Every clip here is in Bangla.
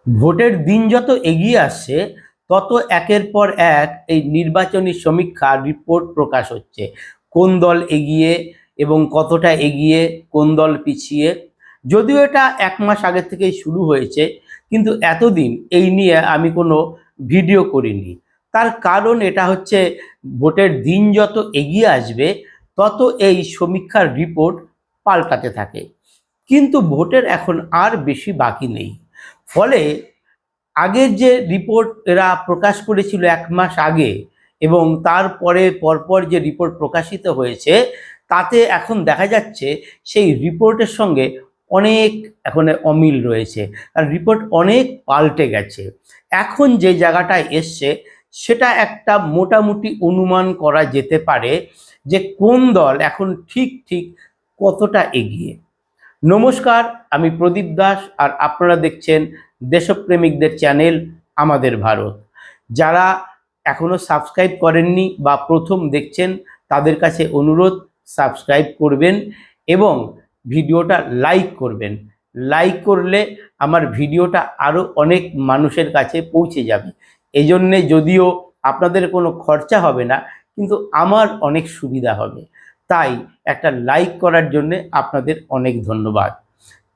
ভোটের দিন যত এগিয়ে আসছে তত একের পর এক এই নির্বাচনী সমীক্ষা রিপোর্ট প্রকাশ হচ্ছে। কোন দল এগিয়ে এবং কতটা এগিয়ে, কোন দল পিছিয়ে। যদিও এটা 1 মাস আগে থেকেই শুরু হয়েছে, কিন্তু এতদিন এই নিয়ে আমি কোনো ভিডিও করিনি। তার কারণ এটা হচ্ছে, ভোটের দিন যত এগিয়ে আসবে তত এই সমীক্ষার রিপোর্ট পাল্টাতে থাকে। কিন্তু ভোটের এখন আর বেশি বাকি নেই। ফলে আগের যে রিপোর্ট এরা প্রকাশ করেছিল 1 মাস আগে এবং তারপরে পরপর যে রিপোর্ট প্রকাশিত হয়েছে, তাতে এখন দেখা যাচ্ছে সেই রিপোর্টের সঙ্গে অনেক এখন অমিল রয়েছে, আর রিপোর্ট অনেক পাল্টে গেছে। এখন যে জায়গাটায় এসছে সেটা একটা মোটামুটি অনুমান করা যেতে পারে যে কোন দল এখন ঠিক ঠিক কতটা এগিয়ে। নমস্কার, আমি প্রদীপ দাস, আর আপনারা দেখছেন দেশপ্রেমিকদের চ্যানেল আমাদের ভারত। যারা এখনো সাবস্ক্রাইব করেননি বা প্রথম দেখছেন, তাদের কাছে অনুরোধ, সাবস্ক্রাইব করবেন এবং ভিডিওটা লাইক করবেন। লাইক করলে আমার ভিডিওটা আরও অনেক মানুষের কাছে পৌঁছে যাবে। এই জন্যে যদিও আপনাদের কোনো খরচা হবে না, কিন্তু আমার অনেক সুবিধা হবে। তাই একটা লাইক করার জন্য আপনাদের অনেক ধন্যবাদ।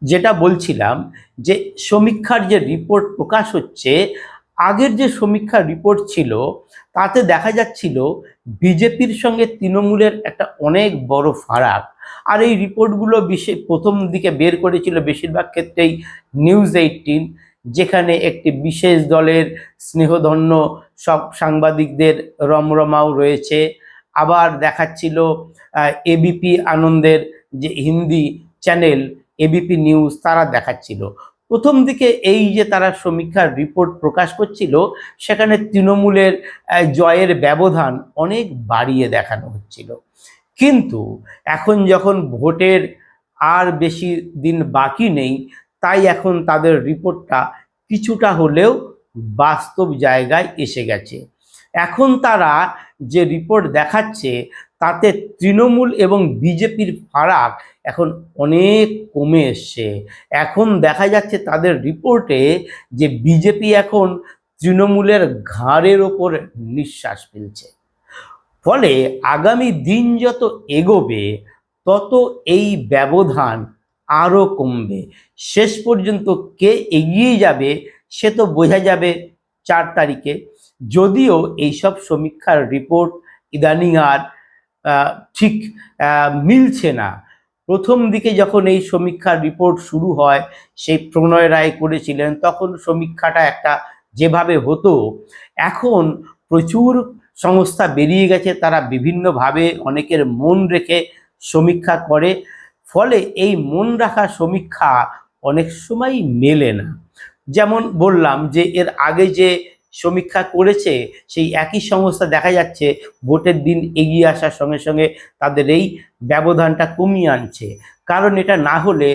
যেটা বলছিলাম, যে সমীক্ষার যে রিপোর্ট প্রকাশ হচ্ছে, আগের যে সমীক্ষার রিপোর্ট ছিল তাতে দেখা যাচ্ছিল বিজেপির সঙ্গে তৃণমূলের একটা অনেক বড় ফারাক। আর এই রিপোর্টগুলো প্রথম দিকে বের করেছিল বেশিরভাগ ক্ষেত্রেই নিউজ 18, যেখানে একটি বিশেষ দলের স্নেহধন্য সব সাংবাদিকদের রমরমাও রয়েছে। আবার দেখাচ্ছিল এবিপি আনন্দের যে হিন্দি চ্যানেল এবিপি নিউজ, তারা দেখাচ্ছিল। প্রথম দিকে এই যে তারা সমীক্ষার রিপোর্ট প্রকাশ করছিল, সেখানে তৃণমূলের জয়ের ব্যবধান অনেক বাড়িয়ে দেখানো হচ্ছিল। কিন্তু এখন যখন ভোটের আর বেশি দিন বাকি নেই, তাই এখন তাদের রিপোর্টটা কিছুটা হলেও বাস্তব জায়গায় এসে গেছে। এখন তারা যে রিপোর্ট দেখাচ্ছে তাতে তৃণমূল এবং বিজেপির ফারাক এখন অনেক কমে এসছে। এখন দেখা যাচ্ছে তাদের রিপোর্টে যে বিজেপি এখন তৃণমূলের ঘাড়ের ওপর নিঃশ্বাস ফেলছে। ফলে আগামী দিন যত এগোবে তত এই ব্যবধান আরও কমবে। শেষ পর্যন্ত কে এগিয়ে যাবে সে তো বোঝা যাবে 4 তারিখে। যদিও এইসব সমীক্ষার রিপোর্ট ইদানিং আর ঠিক মিলছে না। প্রথম দিকে যখন এই সমীক্ষার রিপোর্ট শুরু হয়, সেই প্রণয় রায় করেছিলেন, তখন সমীক্ষাটা একটা যেভাবে হতো, এখন প্রচুর সংস্থা বেরিয়ে গেছে, তারা বিভিন্নভাবে অনেকের মন রেখে সমীক্ষা করে। ফলে এই মন রাখা সমীক্ষা অনেক সময় মেলে না। যেমন বললাম যে এর আগে যে সমীক্ষা করেছে সেই একই সংস্থা দেখা যাচ্ছে ভোটের দিন এগিয়ে আসার সঙ্গে সঙ্গে তাদের এই ব্যবধানটা কমিয়ে আনছে। কারণ এটা না হলে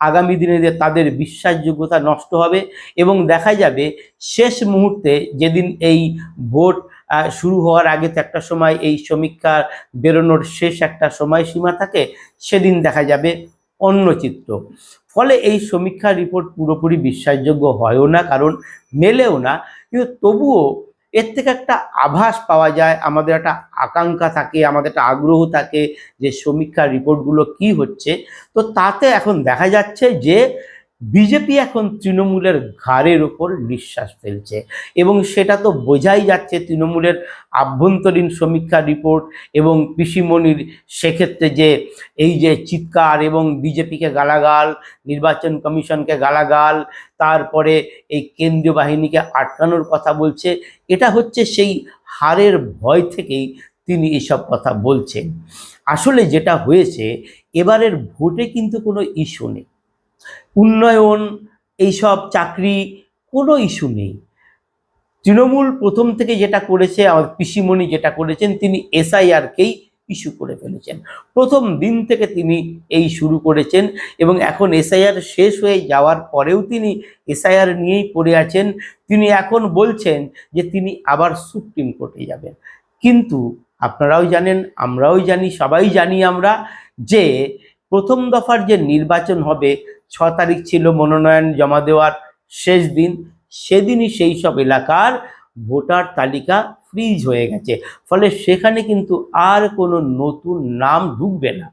আগামী দিনে তাদের বিশ্বাসযোগ্যতা নষ্ট হবে এবং দেখা যাবে শেষ মুহূর্তে, যেদিন এই ভোট শুরু হওয়ার আগে তো একটা সময় এই সমীক্ষা বেরোনোর শেষ একটা সময়সীমা থাকে, সেদিন দেখা যাবে অন্য চিত্র। ফলে এই সমীক্ষা রিপোর্ট পুরোপুরি বিশ্বাসযোগ্য হয়ও না, কারণ মেলেও না। কিন্তু তবুও এর থেকে একটা আভাস পাওয়া যায়, আমাদের একটা আকাঙ্ক্ষা থাকে, আমাদের একটা আগ্রহ থাকে যে সমীক্ষা রিপোর্টগুলো কি হচ্ছে। তো তাতে এখন দেখা যাচ্ছে যে বিজেপি এখন তৃণমূলের ঘাড়ের ওপর নিঃশ্বাস ফেলছে, এবং সেটা তো বোঝাই যাচ্ছে তৃণমূলের আভ্যন্তরীণ সমীক্ষা রিপোর্ট এবং পিসিমণির সেক্ষেত্রে যে এই যে চিৎকার এবং বিজেপিকে গালাগাল, নির্বাচন কমিশনকে গালাগাল, তারপরে এই কেন্দ্রীয় বাহিনীকে আটকানোর কথা বলছে, এটা হচ্ছে সেই হারের ভয় থেকেই তিনি এসব কথা বলছেন। আসলে যেটা হয়েছে, এবারের ভোটে কিন্তু কোনো ইস্যু নেই, উন্নয়ন, এইসব চাকরি, কোনো ইস্যু নেই। তৃণমূল প্রথম থেকে যেটা করেছে, আমার পিসিমণি যেটা করেছেন, তিনি এসআইআরকেই ইস্যু করে ফেলেছেন। প্রথম দিন থেকে তিনি এই শুরু করেছেন এবং এখন এসআইআর শেষ হয়ে যাওয়ার পরেও তিনি এসআইআর নিয়েই পড়ে আছেন। তিনি এখন বলছেন যে তিনি আবার সুপ্রিম কোর্টে যাবেন। কিন্তু আপনারাও জানেন, আমরাও জানি, সবাই জানি আমরা, যে প্রথম দফার যে নির্বাচন হবে, 6 তারিখ ছিল মনোনয়ন জমা দেওয়ার শেষ দিন। সেদিনই সেই সব এলাকার ভোটার তালিকা ফ্রিজ হয়ে গেছে, ফলে সেখানে কিন্তু আর কোনো নতুন নাম ঢুকবে না।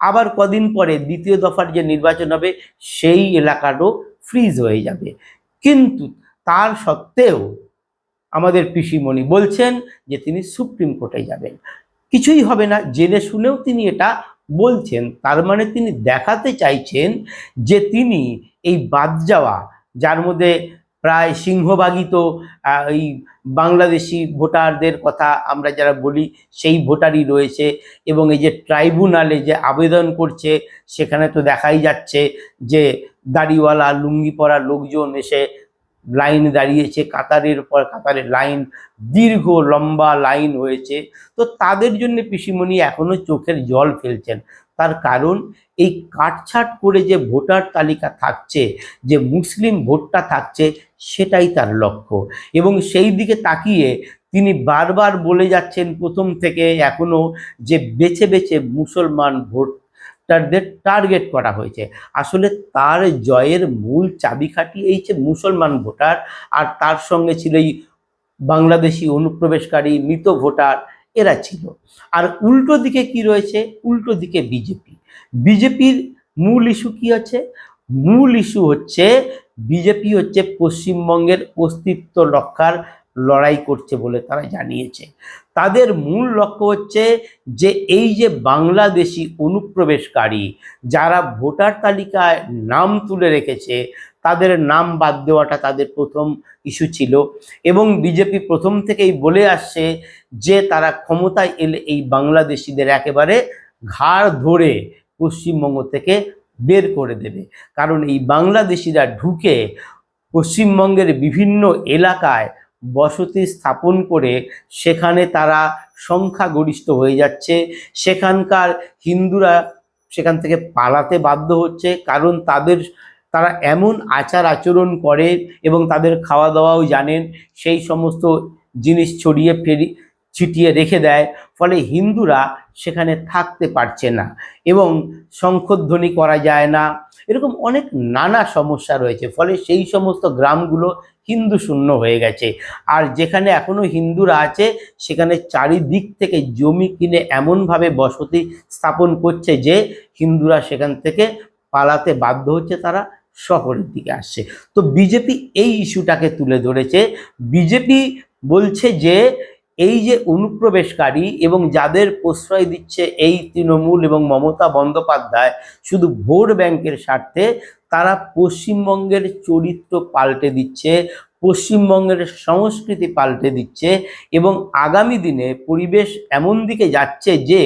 আবার কদিন পরে দ্বিতীয় দফার যে নির্বাচন হবে সেই এলাকারও ফ্রিজ হয়ে যাবে। কিন্তু তার সত্ত্বেও আমাদের পিসিমণি বলছেন যে তিনি সুপ্রিম কোর্টে যাবেন, কিছুই হবে না, জেনে শুনেও তিনি এটা বলছেন। তার মানে তিনি দেখাতে চাইছেন যে তিনি এই বাদ যাওয়া, যার মধ্যে প্রায় সিংহভাগই তো এই বাংলাদেশি ভোটারদের কথা আমরা যারা বলি সেই ভোটারই রয়েছে, এবং এই যে ট্রাইব্যুনালে যে আবেদন করছে সেখানে তো দেখাই যাচ্ছে যে দাড়িওয়ালা লুঙ্গি পরা লোকজন এসে লাইন দাঁড়িয়েছে, কাতারের পর কাতারের লাইন, দীর্ঘ লম্বা লাইন হয়েছে। তো তাদের জন্য পিসিমণি এখনো চোখের জল ফেলছেন। তার কারণ এই কাটছাট করে যে ভোটার তালিকা থাকছে, যে মুসলিম ভোটটা থাকছে, সেটাই তার লক্ষ্য। এবং সেই দিকে তাকিয়ে তিনি বারবার বলে যাচ্ছেন প্রথম থেকে এখনো যে বেছে বেছে মুসলমান ভোটারদের টার্গেট করা হয়েছে। আসলে তার জয়ের মূল চাবিকাঠি এই যে মুসলমান ভোটার, আর তার সঙ্গে ছিল এই বাংলাদেশি অনুপ্রবেশকারী মৃত ভোটার, এরা ছিল। আর উল্টো দিকে কি রয়েছে? উল্টো দিকে বিজেপির মূল ইস্যু কি আছে? মূল ইস্যু হচ্ছে বিজেপি হচ্ছে পশ্চিমবঙ্গের অস্তিত্ব রক্ষার লড়াই করছে বলে তারা জানিয়েছে। তাদের মূল লক্ষ্য হচ্ছে যে এই যে বাংলাদেশি অনুপ্রবেশকারী যারা ভোটার তালিকায় নাম তুলে রেখেছে, তাদের নাম বাদ দেওয়াটা তাদের প্রথম ইস্যু ছিল। এবং বিজেপি প্রথম থেকেই বলে আসছে যে তারা ক্ষমতায় এলে এই বাংলাদেশিদের একেবারে ঘাড় ধরে পশ্চিমবঙ্গ থেকে বের করে দেবে। কারণ এই বাংলাদেশিরা ঢুকে পশ্চিমবঙ্গের বিভিন্ন এলাকায় বসতি স্থাপন করে সেখানে তারা সংখ্যাগরিষ্ঠ হয়ে যাচ্ছে। সেখানকার হিন্দুরা সেখান থেকে পালাতে বাধ্য হচ্ছে, কারণ তারা এমন আচার আচরণ করে এবং তাদের খাওয়া দাওয়াও জানেন, সেই সমস্ত জিনিস ছিটিয়ে রেখে দেয়। ফলে হিন্দুরা সেখানে থাকতে পারছে না এবং শঙ্খধ্বনি করা যায় না, এরকম অনেক নানা সমস্যা রয়েছে। ফলে সেই সমস্ত গ্রামগুলো হিন্দু শূন্য হয়ে গেছে। আর যেখানে এখনো হিন্দুরা আছে সেখানে চারিদিক থেকে জমি কিনে এমনভাবে বসতি স্থাপন করছে যে হিন্দুরা সেখান থেকে পালাতে বাধ্য হচ্ছে, তারা শহরের দিকে আসছে। তো বিজেপি এই ইস্যুটাকে তুলে ধরেছে। বিজেপি বলছে যে এই যে অনুপ্রবেশকারী এবং যাদের প্রশ্রয় দিচ্ছে এই তৃণমূল এবং মমতা বন্দ্যোপাধ্যায় শুধু ভোট ব্যাংকের স্বার্থে, তারা পশ্চিমবঙ্গের চরিত্র পাল্টে দিচ্ছে, পশ্চিমবঙ্গের সংস্কৃতি পাল্টে দিচ্ছে, এবং আগামী দিনে পরিবেশ এমন দিকে যাচ্ছে যে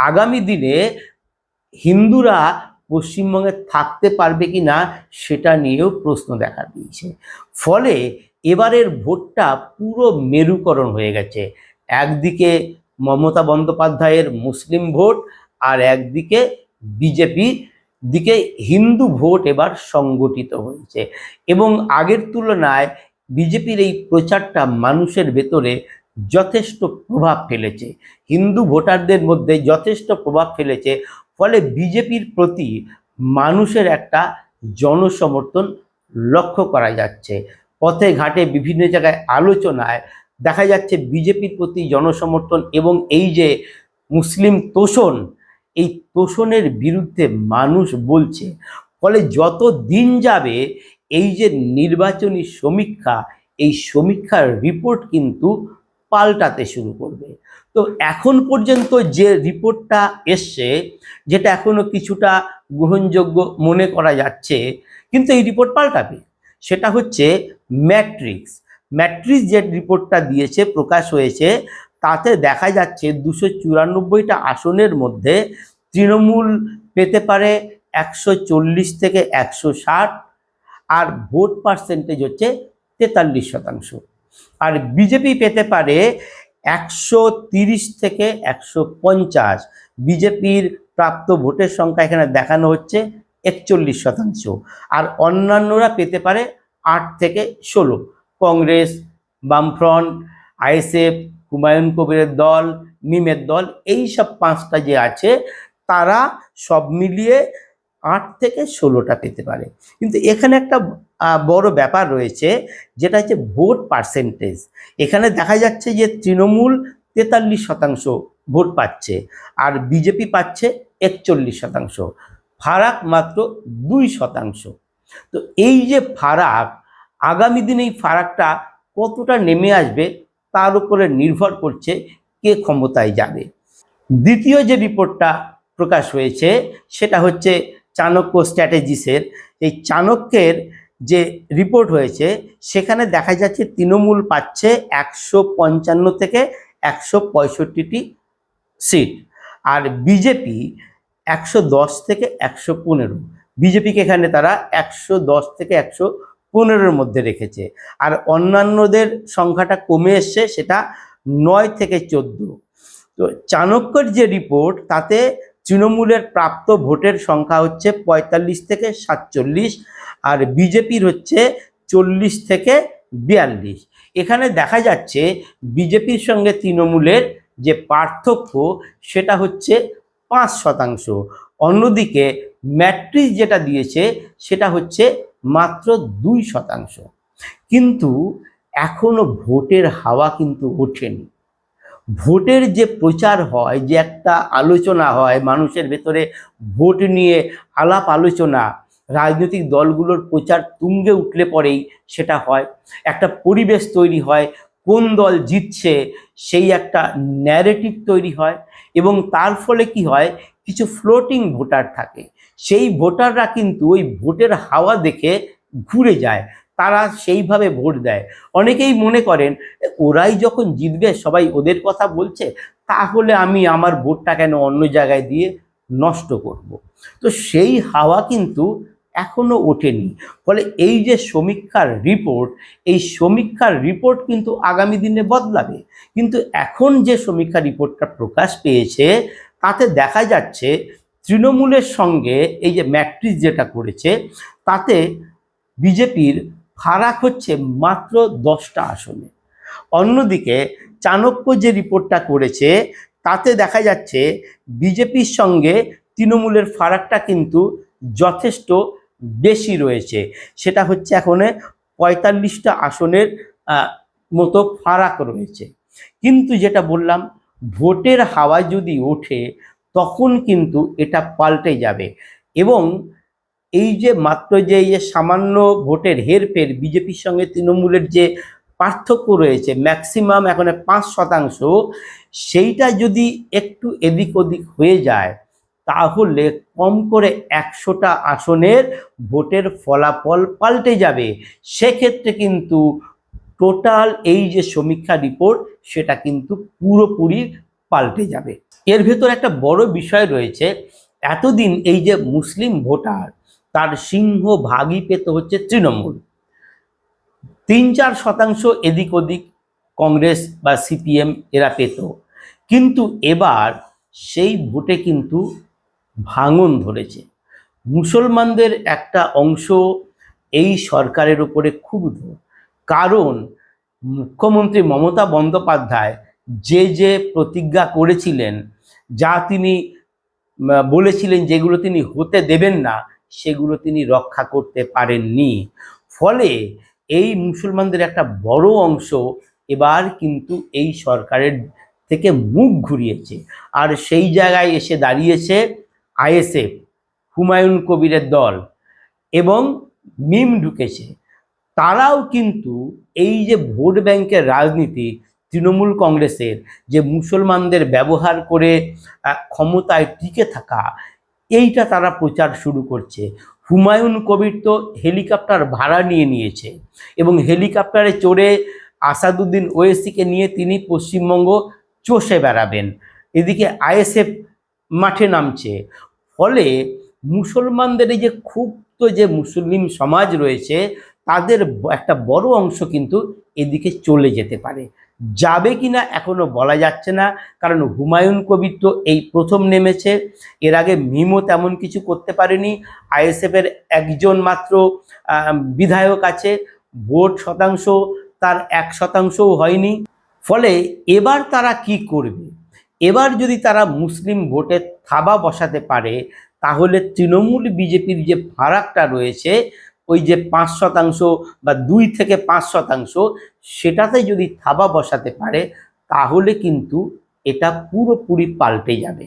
আগামী দিনে হিন্দুরা পশ্চিমবঙ্গে থাকতে পারবে কি না সেটা নিয়েও প্রশ্ন দেখা দিয়েছে। ফলে এবারের ভোটটা পুরো মেরুকরণ হয়ে গেছে। একদিকে মমতা বন্দ্যোপাধ্যায়ের মুসলিম ভোট, আর একদিকে বিজেপির দিকে হিন্দু ভোট এবার সংগঠিত হয়েছে। এবং আগের তুলনায় বিজেপির এই প্রচারটা মানুষের ভেতরে যথেষ্ট প্রভাব ফেলেছে, হিন্দু ভোটারদের মধ্যে যথেষ্ট প্রভাব ফেলেছে। ফলে বিজেপির প্রতি মানুষের একটা জনসমর্থন লক্ষ্য করা যাচ্ছে। পথে ঘাটে বিভিন্ন জায়গায় আলোচনায় দেখা যাচ্ছে বিজেপির প্রতি জনসমর্থন, এবং এই যে মুসলিম তোষণ, এই তোষণের বিরুদ্ধে মানুষ বলছে। ফলে যত দিন যাবে এই যে নির্বাচনী সমীক্ষা, এই সমীক্ষার রিপোর্ট কিন্তু পাল্টাতে শুরু করবে। তো এখন পর্যন্ত যে রিপোর্টটা এসছে, যেটা এখনো কিছুটা গ্রহণযোগ্য মনে করা যাচ্ছে, কিন্তু এই রিপোর্ট পাল্টাবে, সেটা হচ্ছে ম্যাট্রিক্স যে রিপোর্টটা দিয়েছে, প্রকাশ হয়েছে, তাতে দেখা যাচ্ছে 294টা আসনের মধ্যে তৃণমূল পেতে পারে 140 থেকে 160, আর ভোট পার্সেন্টেজ হচ্ছে 43%। আর বিজেপি পেতে পারে 130 থেকে 150। বিজেপির প্রাপ্ত ভোটের সংখ্যা এখানে দেখানো হচ্ছে 41%। আর অন্যান্যরা পেতে পারে 8 থেকে 16। কংগ্রেস, বামফ্রন্ট, আইএসএফ, হুমায়ুন কবিরের দল, মিমের দল, এই সব 5টা যে আছে তারা সব মিলিয়ে 8 থেকে 16টা পেতে পারে। কিন্তু এখানে একটা বড় ব্যাপার রয়েছে, যেটা হচ্ছে ভোট পার্সেন্টেজ। এখানে দেখা যাচ্ছে যে তৃণমূল 43% ভোট পাচ্ছে আর বিজেপি পাচ্ছে 41%, ফারাক মাত্র 2%। তো এই যে ফারাক, আগামী দিনে এই ফারাকটা কতটা নেমে আসবে তার উপরে নির্ভর করছে কে ক্ষমতায় যাবে। দ্বিতীয় যে রিপোর্টটা প্রকাশ হয়েছে সেটা হচ্ছে চাণক্য স্ট্র্যাটেজিসের। এই চাণক্যের যে রিপোর্ট হয়েছে সেখানে দেখা যাচ্ছে তৃণমূল পাচ্ছে 155 থেকে 165টি সিট, আর বিজেপি 110 থেকে 115। বিজেপিকে এখানে তারা 110 থেকে 115-র মধ্যে রেখেছে, আর অন্যান্যদের সংখ্যাটা কমে এসছে, সেটা 9 থেকে 14। তো চাণক্যর যে রিপোর্ট তাতে তৃণমূলের প্রাপ্ত ভোটের সংখ্যা হচ্ছে 45 থেকে 47, আর বিজেপির হচ্ছে 40 থেকে 42। এখানে দেখা যাচ্ছে বিজেপির সঙ্গে তৃণমূলের যে পার্থক্য সেটা হচ্ছে 5%। অন্যদিকে ম্যাট্রিক্স যেটা দিয়েছে সেটা হচ্ছে মাত্র 2%। কিন্তু এখনো ভোটের হাওয়া কিন্তু ওঠেনি। ভোটের যে প্রচার হয়, যে একটা আলোচনা হয় মানুষের ভেতরে, ভোট নিয়ে আলাপ আলোচনা, রাজনৈতিক দলগুলোর প্রচার তুঙ্গে উঠলে পরেই সেটা হয়, একটা পরিবেশ তৈরি হয়, কোন দল জিতছে সেই একটা ন্যারেটিভ তৈরি হয়, এবং তার ফলে কি হয়, কিছু ফ্লোটিং ভোটার থাকে, সেই ভোটাররা কিন্তু ওই ভোটের হাওয়া দেখে ঘুরে যায়, তারা সেইভাবে ভোট দেয়। অনেকেই মনে করেন ওরাই যখন জিতবে, সবাই ওদের কথা বলছে, তাহলে আমি আমার ভোটটা কেন অন্য জায়গায় দিয়ে নষ্ট করব। তো সেই হাওয়া কিন্তু এখনো ওঠেনি। ফলে এই যে সমীক্ষার রিপোর্ট, এই সমীক্ষার রিপোর্ট কিন্তু আগামী দিনে বদলাবে। কিন্তু এখন যে সমীক্ষা রিপোর্টটা প্রকাশ পেয়েছে তাতে দেখা যাচ্ছে তৃণমূলের সঙ্গে এই যে ম্যাট্রিক্স যেটা করেছে তাতে বিজেপির ফারাক হচ্ছে মাত্র 10টা আসনে। অন্যদিকে চাণক্য যে রিপোর্টটা করেছে তাতে দেখা যাচ্ছে বিজেপির সঙ্গে তৃণমূলের ফারাকটা কিন্তু যথেষ্ট বেশি রয়েছে, সেটা হচ্ছে এখন 45টা আসনের মতো ফারাক রয়েছে। কিন্তু যেটা বললাম, ভোটের হাওয়া যদি ওঠে তখন কিন্তু এটা পাল্টে যাবে, এবং এই যে মাত্র যে সামান্য ভোটের হেরফের বিজেপির সঙ্গে তৃণমূলের যে পার্থক্য রয়েছে, ম্যাক্সিমাম এখন 5%, সেইটা যদি একটু এদিক ওদিক হয়ে যায় তাহলে কম করে 100টা আসনের ভোটের ফলাফল পাল্টে যাবে। সেক্ষেত্রে কিন্তু টোটাল এই যে সমীক্ষা রিপোর্ট সেটা কিন্তু পুরোপুরি পাল্টে যাবে। এর ভেতর একটা বড় বিষয় রয়েছে, এতদিন এই যে মুসলিম ভোটার তার সিংহভাগই পেত হচ্ছে তৃণমূল, 3-4% এদিক ওদিক কংগ্রেস বা সিপিএম এরা পেত। কিন্তু এবার সেই ভোটে কিন্তু ভাঙন ধরেছে। মুসলমানদের একটা অংশ এই সরকারের উপরে ক্ষুব্ধ, কারণ মুখ্যমন্ত্রী মমতা বন্দ্যোপাধ্যায় যে যে প্রতিজ্ঞা করেছিলেন, যা তিনি বলেছিলেন যেগুলো তিনি হতে দেবেন না, সেগুলো তিনি রক্ষা করতে পারেননি। ফলে এই মুসলমানদের একটা বড় অংশ এবার কিন্তু এই সরকারের থেকে মুখ ঘুরিয়েছে, আর সেই জায়গায় এসে দাঁড়িয়েছে আইএসএফ, হুমায়ুন কবিরের দল, এবং মিম ঢুকেছে। তারাও কিন্তু এই যে ভোট ব্যাংকের রাজনীতি তৃণমূল কংগ্রেসের, যে মুসলমানদের ব্যবহার করে ক্ষমতায় টিকে থাকা, এইটা তারা প্রচার শুরু করছে। হুমায়ুন কবির তো হেলিকপ্টার ভাড়া নিয়েছে, এবং হেলিকপ্টারে চড়ে আসাদুদ্দিন ওয়েসিকে নিয়ে তিনি পশ্চিমবঙ্গ চষে বেড়াবেন। এদিকে আইএসএফ মাঠে নামছে। ফলে মুসলমানদের এই যে ক্ষুব্ধ যে মুসলিম সমাজ রয়েছে তাদের একটা বড় অংশ কিন্তু এদিকে চলে যেতে পারে। যাবে কিনা এখনো বলা যাচ্ছে না, কারণ হুমায়ুন কবির তো এই প্রথম নেমেছে, এর আগে মিমও তেমন কিছু করতে পারেনি। আইএসএফের একজন মাত্র বিধায়ক আছে, ভোট শতাংশ তার 1%ও হয়নি। ফলে এবার তারা কি করবে? এবার যদি তারা মুসলিম ভোটে থাবা বসাতে পারে তাহলে তৃণমূল বিজেপির যে ফারাকটা রয়েছে ওই যে 5% বা 2 থেকে 5% সেটাতে যদি থাবা বসাতে পারে, তাহলে কিন্তু এটা পুরোপুরি পাল্টে যাবে।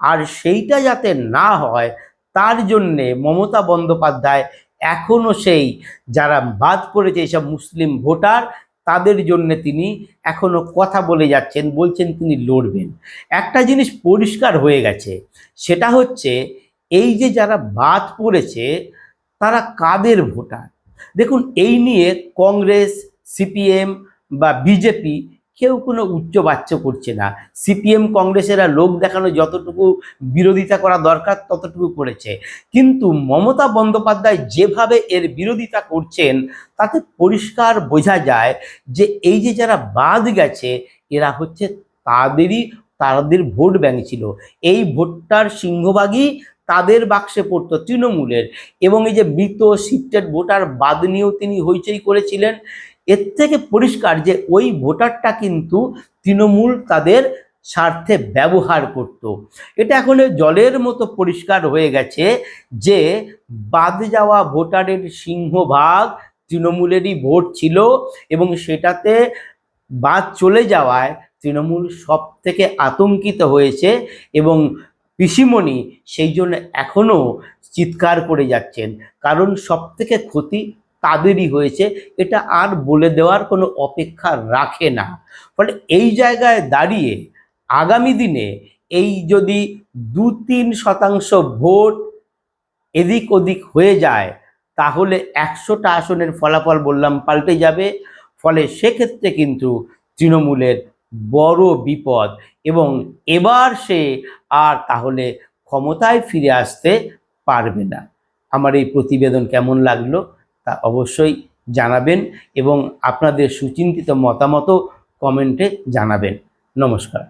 আর সেইটা যাতে না হয়, তার জন্যে মমতা বন্দ্যোপাধ্যায় এখনো সেই যারা বাদ পড়েছে এইসব মুসলিম ভোটার, তাদের জন্য তিনি এখনো কথা বলে যাচ্ছেন, বলছেন তিনি লড়বেন। একটা জিনিস পরিষ্কার হয়ে গেছে, সেটা হচ্ছে এই যে যারা বাদ পড়েছে তারা কাদের ভোটার। দেখুন, এই নিয়ে কংগ্রেস, সিপিএম বা বিজেপি কেউ কোনো উচ্চবাচ্য করছে না। সিপিএম কংগ্রেসেরা লোক দেখানো যতটুকু বিরোধিতা করা দরকার ততটুকু করেছে, কিন্তু মমতা বন্দ্যোপাধ্যায় যেভাবে এর বিরোধিতা করছেন তাতে পরিষ্কার বোঝা যায় যে এই যে যারা বাদ গেছে এরা হচ্ছে তাদের ভোট ব্যাংক ছিল। এই ভোটটার সিংহভাগই তাদের বাক্সে পড়তো, তৃণমূলের। এবং এই যে মৃত শিফটেড ভোটার বাদ নিয়েও তিনি হইচই করেছিলেন। এর থেকে পরিষ্কার যে ওই ভোটারটা কিন্তু তৃণমূল তাদের স্বার্থে ব্যবহার করত। এটা এখন জলের মতো পরিষ্কার হয়ে গেছে যে বাদ যাওয়া ভোটারের সিংহভাগ তৃণমূলেরই ভোট ছিল, এবং সেটাতে বাদ চলে যাওয়ায় তৃণমূল সব থেকে আতঙ্কিত হয়েছে, এবং পিসিমণি সেই জন্য এখনও চিৎকার করে যাচ্ছেন, কারণ সব থেকে ক্ষতি তাদেরই হয়েছে। এটা আর বলে দেওয়ার কোনো অপেক্ষা রাখে না। ফলে এই জায়গায় দাঁড়িয়ে আগামী দিনে এই যদি 2-3% ভোট এদিক ওদিক হয়ে যায়, তাহলে 100টা আসনের ফলাফল বললাম পাল্টে যাবে। ফলে সেক্ষেত্রে কিন্তু তৃণমূলের বড় বিপদ, এবং এবার সে আর তাহলে ক্ষমতায় ফিরে আসতে পারবে না। আমার এই প্রতিবেদন কেমন লাগলো তা অবশ্যই জানাবেন, এবং আপনাদের সুচিন্তিত মতামতও কমেন্টে জানাবেন। নমস্কার।